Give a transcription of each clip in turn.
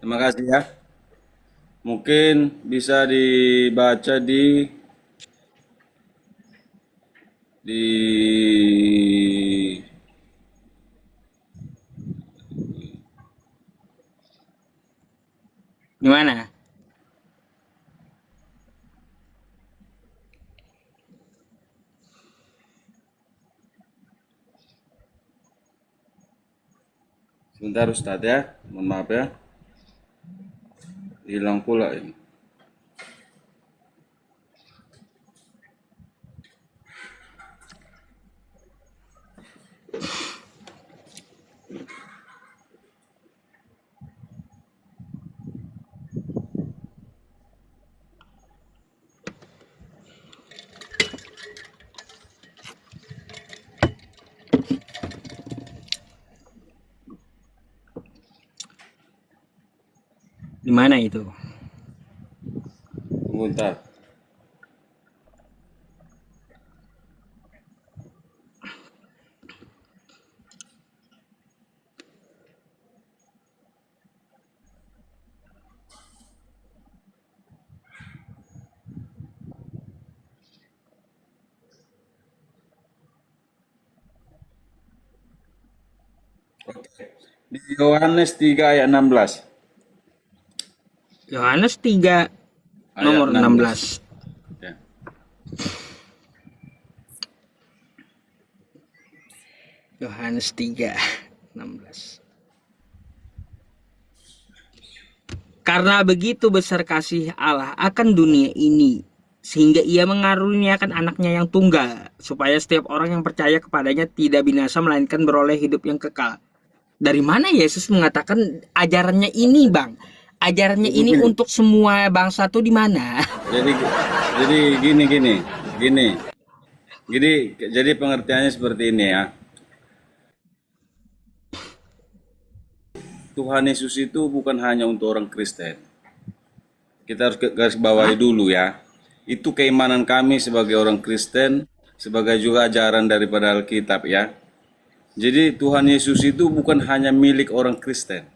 Terima kasih ya. Mungkin bisa dibaca di Gimana? sebentar Ustadz ya. Mohon maaf ya. Hilang pula ini. Di mana itu? Tunggu ntar. Oke. Di Yohanes 3 ayat 16. Yohanes 3 Ayat nomor 16. 16. Ya. Yohanes 3 16. Karena begitu besar kasih Allah akan dunia ini, sehingga ia mengaruniakan anaknya yang tunggal, supaya setiap orang yang percaya kepadanya tidak binasa, melainkan beroleh hidup yang kekal. Dari mana Yesus mengatakan ajarannya ini, Bang? Ajarannya Jadi ini gini. untuk semua bangsa tuh di mana? Jadi jadi gini. Gini. Jadi pengertiannya seperti ini ya. Tuhan Yesus itu bukan hanya untuk orang Kristen. Kita harus garis bawahi Hah? dulu ya. Itu keimanan kami sebagai orang Kristen, sebagai juga ajaran daripada Alkitab ya. Jadi Tuhan Yesus itu bukan hanya milik orang Kristen,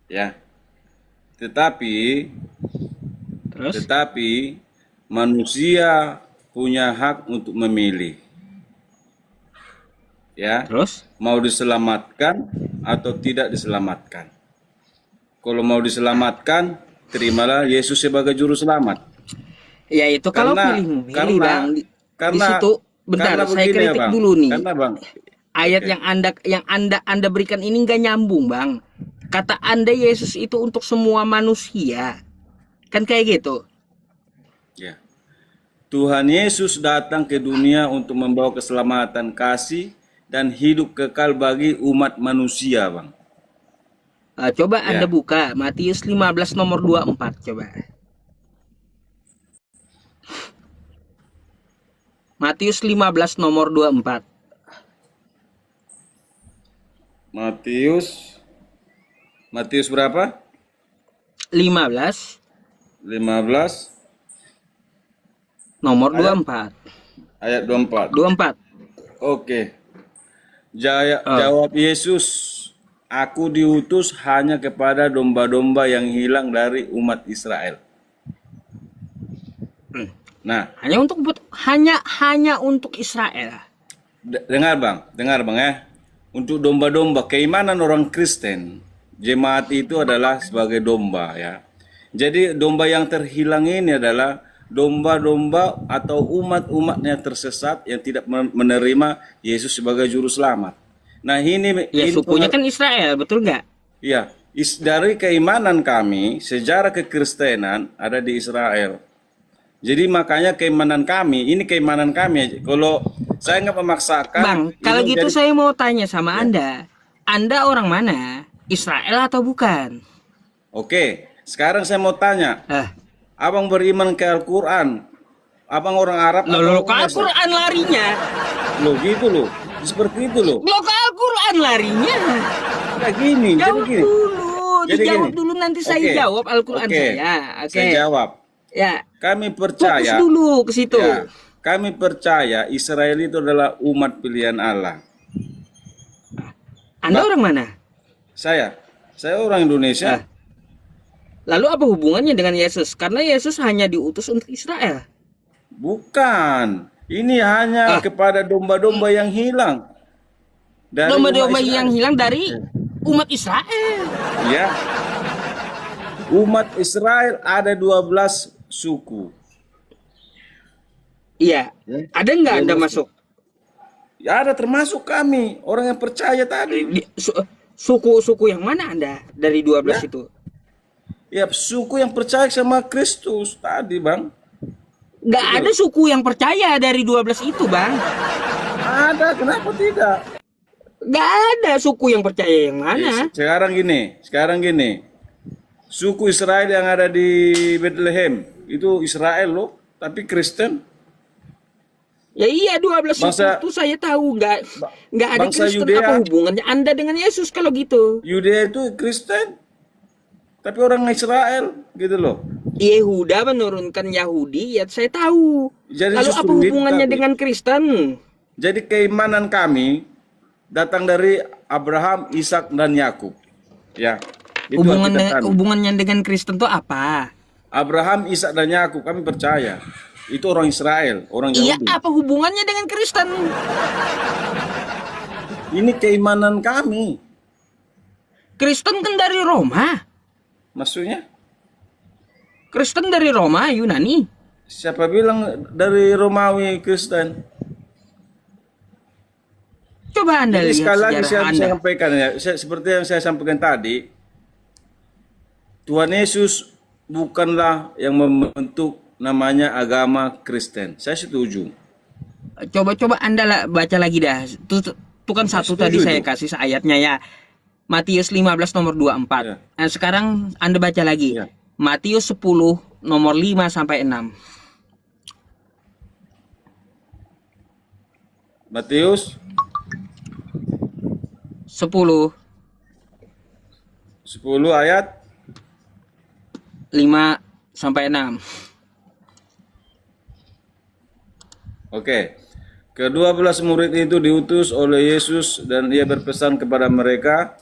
ya. Tetapi, Terus? tetapi manusia punya hak untuk memilih, ya. Terus? Mau diselamatkan atau tidak diselamatkan. Kalau mau diselamatkan, terimalah Yesus sebagai juru selamat. Ya itu kalau Karena pilih memilih, karena Bang. Di karena situ, bentar, karena saya begini ya, kritik Bang. dulu nih. Karena, Bang. Ayat Oke. yang anda berikan ini nggak nyambung, Bang. Kata Anda Yesus itu untuk semua manusia. Kan kayak gitu. Ya. Tuhan Yesus datang ke dunia untuk membawa keselamatan, kasih, dan hidup kekal bagi umat manusia, Bang. Coba Anda Ya, buka Matius 15 nomor 24 coba. Matius 15 nomor 24. Matius Matius berapa? 15 15 nomor ayat 24. ayat 24. 24. Oke. Oh. Jawab Yesus, "Aku diutus hanya kepada domba-domba yang hilang dari umat Israel." Hmm. Nah, Hanya untuk hanya untuk Israel. dengar Bang ya. Untuk domba-domba, keimanan orang Kristen, jemaat itu adalah sebagai domba ya. Jadi domba yang terhilang ini adalah domba-domba atau umat-umatnya tersesat yang tidak menerima Yesus sebagai juru selamat. Nah Ya ini sukunya kan Israel, betul nggak? ya dari keimanan kami, sejarah kekristenan ada di Israel. Jadi makanya keimanan kami. Kalau saya nggak memaksakan, Bang, kalau ini gitu jadi saya mau tanya sama ya. Anda. Anda orang mana? Israel atau bukan? Oke, sekarang saya mau tanya, Ah, abang beriman ke Al-Quran, abang orang Arab lo atau ke orang Mesir? Al-Quran larinya. Lo gitu lo, seperti itu lo. Lo ke Al-Quran larinya. Nah gini, jadi Jawab gini, dulu. jadi gini. Dijawab dulu nanti saya Oke, jawab Al-Quran oke, saya. saya Oke. jawab. Ya, Kami fokus percaya, dulu ke situ. ya, kami percaya Israel itu adalah umat pilihan Allah. Anda Bah, orang mana? saya, Saya orang Indonesia. Lalu apa hubungannya dengan Yesus? Karena Yesus hanya diutus untuk Israel. Bukan. Ini hanya kepada domba-domba yang hilang. Dari Domba-domba umat Israel. yang hilang dari umat Israel. Ya. Umat Israel ada 12 suku. Iya. Ada nggak Anda masuk? Ya, ada termasuk kami, orang yang percaya tadi. Suku-suku yang mana Anda dari 12 itu? Ya, suku yang percaya sama Kristus tadi, Bang. Nggak ada suku yang percaya dari 12 itu, Bang. Ada, kenapa tidak? Nggak ada suku yang percaya yang mana. Sekarang gini. Suku Israel yang ada di Bethlehem itu Israel loh, tapi Kristen. Ya iya 12 suku itu saya tahu nggak ada Kristen. Apa hubungannya Anda dengan Yesus kalau gitu? Yudea itu Kristen, tapi orang Israel gitu loh. Yehuda menurunkan Yahudi, ya saya tahu. Jadi lalu apa hubungannya dengan Kristen? Jadi keimanan kami datang dari Abraham, Ishak dan Yakub. Ya. Itu hubungannya dengan Kristen itu apa? Abraham, Ishak dan Yakub kami percaya. Itu orang Israel, orang Yahudi. Iya, apa hubungannya dengan Kristen? Ini keimanan kami. Kristen kan dari Roma. Maksudnya? Kristen dari Roma, Yunani. Siapa bilang dari Romawi Kristen? Coba Anda lihat sekali lagi sejarah saya sampaikan ya, seperti yang saya sampaikan tadi, Tuhan Yesus bukanlah yang membentuk namanya agama Kristen. Saya setuju. Coba Anda baca lagi dah. Itu kan satu tadi saya kasih ayatnya ya. Matius 15 nomor 24. Ya. Nah, sekarang Anda baca lagi. Ya. Matius 10 nomor 5 sampai 6. Matius 10 ayat 5 sampai 6. Oke. Kedua-belas murid itu diutus oleh Yesus dan ia berpesan kepada mereka,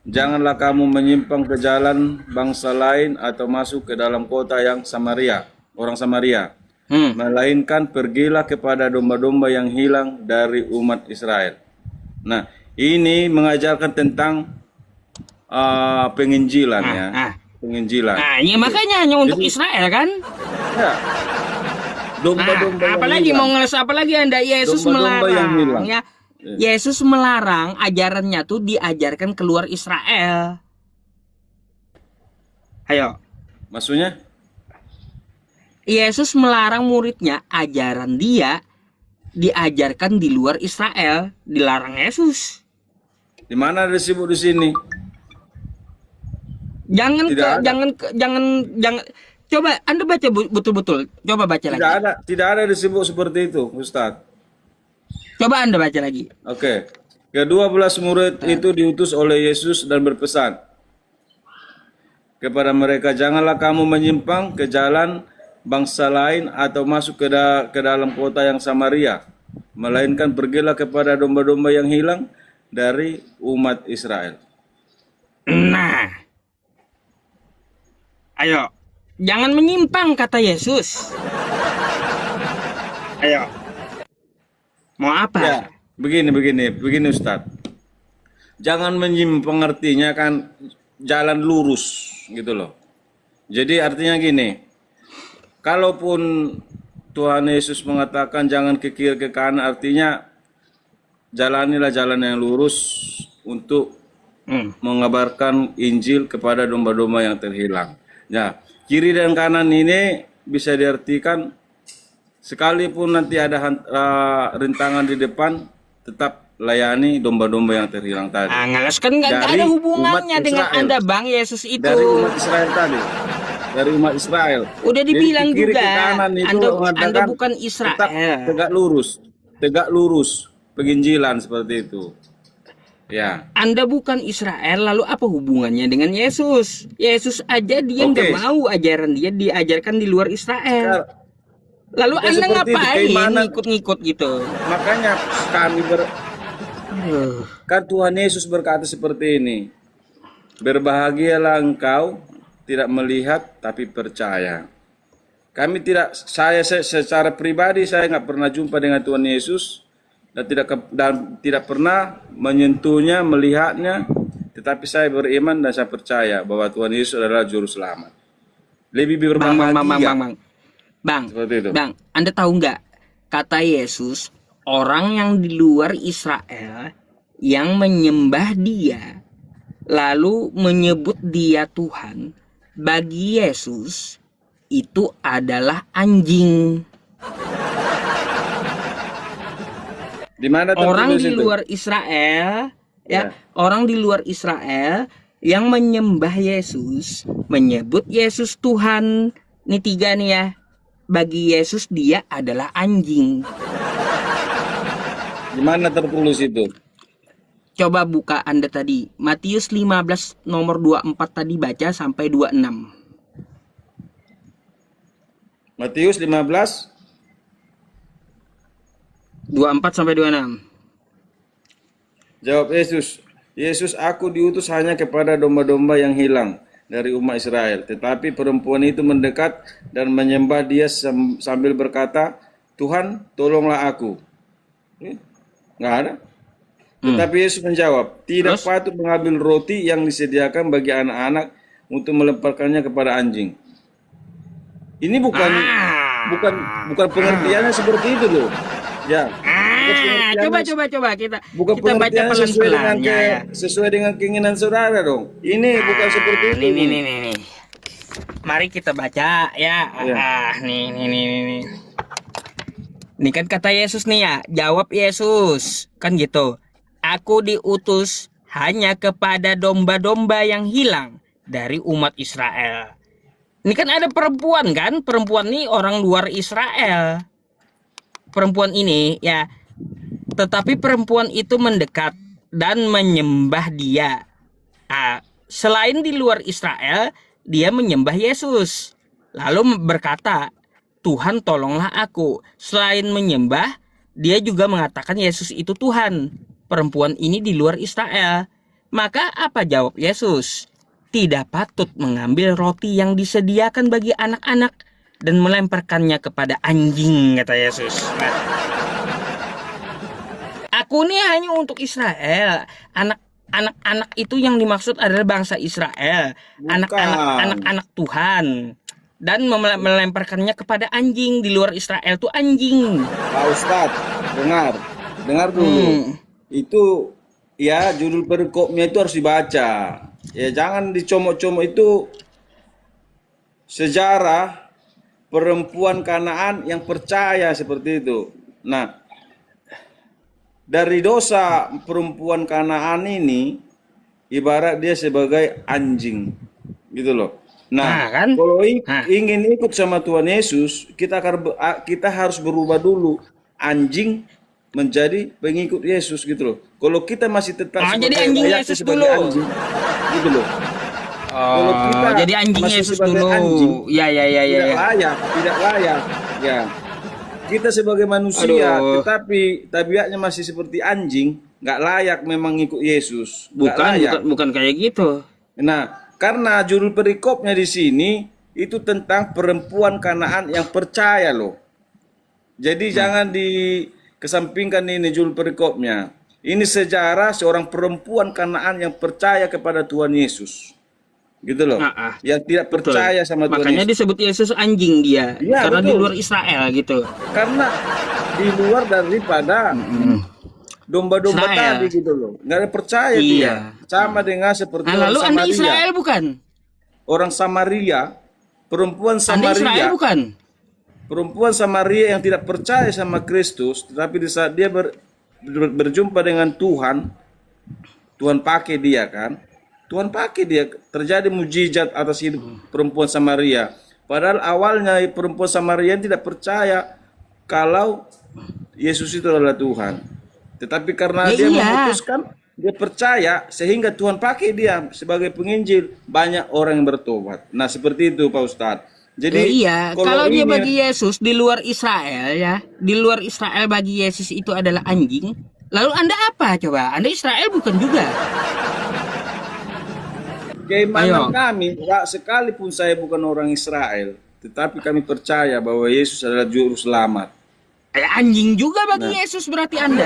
janganlah kamu menyimpang ke jalan bangsa lain atau masuk ke dalam kota yang Samaria, orang Samaria. Melainkan pergilah kepada domba-domba yang hilang dari umat Israel. Nah, ini mengajarkan tentang penginjilan ya. Penginjilan. Nah, ya makanya hanya untuk Israel kan? Ya. Domba-domba apalagi mau ngeles apalagi Anda Yesus melarang ya. Yesus melarang ajarannya tuh diajarkan keluar Israel. Ayo. Maksudnya? Yesus melarang muridnya ajaran dia diajarkan di luar Israel, dilarang Yesus. Di mana disebut di sini? Jangan coba Anda baca betul-betul. Coba baca lagi. Tidak ada disebut seperti itu, Ustaz. Coba Anda baca lagi. Oke. Kedua-belas murid itu diutus oleh Yesus dan berpesan kepada mereka, janganlah kamu menyimpang ke jalan bangsa lain atau masuk ke dalam kota yang Samaria, melainkan pergilah kepada domba-domba yang hilang dari umat Israel. Nah, ayo, jangan menyimpang kata Yesus. Ayo, mau apa? Ya, begini Ustaz. Jangan menyimpang artinya kan jalan lurus gitu loh. Jadi artinya gini, kalaupun Tuhan Yesus mengatakan jangan ke kiri ke kanan, artinya jalanilah jalan yang lurus untuk mengabarkan Injil kepada domba-domba yang terhilang. Ya, kiri dan kanan ini bisa diartikan sekalipun nanti ada rintangan di depan, tetap layani domba-domba yang terhilang tadi. Ngeles kan nggak ada hubungannya dengan Anda, Bang Yesus itu. Dari umat Israel tadi. Dari umat Israel. Udah dibilang kiri juga, ke kanan itu Anda bukan Israel. Tegak lurus, penginjilan seperti itu. Ya. Anda bukan Israel, lalu apa hubungannya dengan Yesus? Yesus aja dia nggak mau ajaran dia diajarkan di luar Israel. Lalu Anda ngapain ngikut-ngikut gitu? Makanya kami kan Tuhan Yesus berkata seperti ini. Berbahagialah engkau tidak melihat tapi percaya. Kami tidak, secara pribadi saya nggak pernah jumpa dengan Tuhan Yesus dan tidak pernah menyentuhnya, melihatnya, tetapi saya beriman dan saya percaya bahwa Tuhan Yesus adalah juru selamat. Lebih berbahagia. Seperti itu. Bang, Anda tahu nggak, kata Yesus, orang yang di luar Israel yang menyembah Dia lalu menyebut Dia Tuhan, bagi Yesus itu adalah anjing. Di mana Orang tertulis di itu? luar Israel, Ya. orang di luar Israel yang menyembah Yesus, menyebut Yesus Tuhan. Ini 3 nih ya. Bagi Yesus dia adalah anjing. Di mana tertulis itu? Coba buka Anda tadi. Matius 15 nomor 24 tadi baca sampai 26. Matius 15 24 sampai 26. Jawab Yesus, Yesus, aku diutus hanya kepada domba-domba yang hilang dari umat Israel. Tetapi perempuan itu mendekat dan menyembah Dia sambil berkata, Tuhan, tolonglah aku. Nggak ada. Tetapi Yesus menjawab, tidak patut mengambil roti yang disediakan bagi anak-anak untuk melemparkannya kepada anjing. Ini bukan pengertiannya seperti itu loh. Ya. Coba kita Bukan baca pengertiannya pelan-pelan ya. sesuai dengan keinginan saudara dong. Ini bukan seperti itu. Nih. Mari kita baca ya. Ya. Nih. Ini kan kata Yesus nih ya. Jawab Yesus. Kan gitu. Aku diutus hanya kepada domba-domba yang hilang dari umat Israel. Ini kan ada perempuan kan? Perempuan ini orang luar Israel. Perempuan ini ya. Tetapi perempuan itu mendekat dan menyembah Dia. Selain di luar Israel, dia menyembah Yesus. Lalu berkata, Tuhan tolonglah aku. Selain menyembah, dia juga mengatakan Yesus itu Tuhan. Perempuan ini di luar Israel. Maka apa jawab Yesus? Tidak patut mengambil roti yang disediakan bagi anak-anak dan melemparkannya kepada anjing, kata Yesus. Aku ini hanya untuk Israel. Anak-anak itu yang dimaksud adalah bangsa Israel. Anak-anak Tuhan. Dan melemparkannya kepada anjing. Di luar Israel itu anjing. Pak Ustadz, dengar dulu. Itu ya judul perikopnya itu harus dibaca. Ya jangan dicomok-comok, itu sejarah perempuan Kanaan yang percaya seperti itu. Nah, dari dosa perempuan Kanaan ini ibarat dia sebagai anjing gitu loh. Nah, kan? kalau ingin ikut sama Tuhan Yesus, kita harus berubah dulu anjing menjadi pengikut Yesus gitu loh. Kalau kita masih tetap jadi anjing Yesus dulu. Anjing, gitu loh. Kalau kita jadi anjing Yesus dulu. Anjing, ya. Tidak layak. Ya. Kita sebagai manusia, tetapi tabiatnya masih seperti anjing, nggak layak memang ikut Yesus. Bukan kayak gitu. Nah, karena judul perikopnya di sini itu tentang perempuan Kanaan yang percaya loh. Jadi jangan dikesampingkan ini judul perikopnya. Ini sejarah seorang perempuan Kanaan yang percaya kepada Tuhan Yesus. Gitu loh. Yang tidak percaya sama Tuhan Yesus. Makanya disebut Yesus anjing dia. Ya, karena betul. di luar Israel gitu. Karena di luar daripada domba-domba tadi gitu loh. Nggak ada percaya dia. Sama dengan seperti orang lalu Samaria. Anda Israel bukan? Orang Samaria, perempuan Samaria. Anda Israel bukan? Perempuan Samaria yang tidak percaya sama Kristus, tetapi di saat dia berjumpa dengan Tuhan, Tuhan pakai dia kan. Tuhan pakai dia, terjadi mujizat atas hidup perempuan Samaria. Padahal awalnya perempuan Samaria tidak percaya kalau Yesus itu adalah Tuhan. Tetapi karena dia memutuskan, dia percaya, sehingga Tuhan pakai dia sebagai penginjil. Banyak orang yang bertobat. Nah seperti itu Pak Ustadz. Jadi kalau dia bagi Yesus di luar Israel ya, di luar Israel bagi Yesus itu adalah anjing. Lalu Anda apa coba? Anda Israel bukan juga? Keimanan Ayo. kami, sekalipun saya bukan orang Israel, tetapi kami percaya bahwa Yesus adalah juru selamat. Anjing juga bagi Nah, Yesus berarti Anda.